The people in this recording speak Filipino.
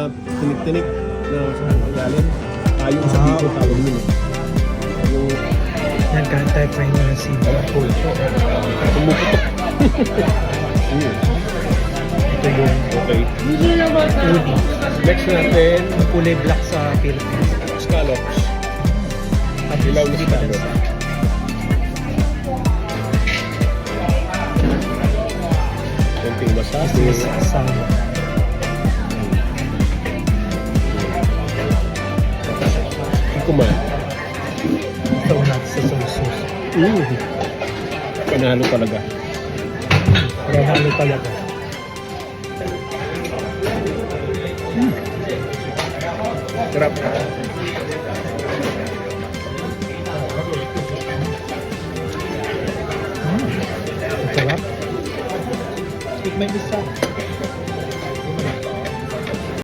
tinik-tinik na saan ang galing. Yung sa dito tawag yun. Yung Nagkantay pa yung mga sibo. pumuputok. Ito yung Okay. udi. Next natin, Ang kulay black sa Philippines. scallops. At Ilaw na hindi scallop. bansa. Konting masabi. Mas kasama. Kumain. Ito natin sa sauce. Panalo talaga. Panalo talaga. Sarap. Ang sarap. Tikman isa.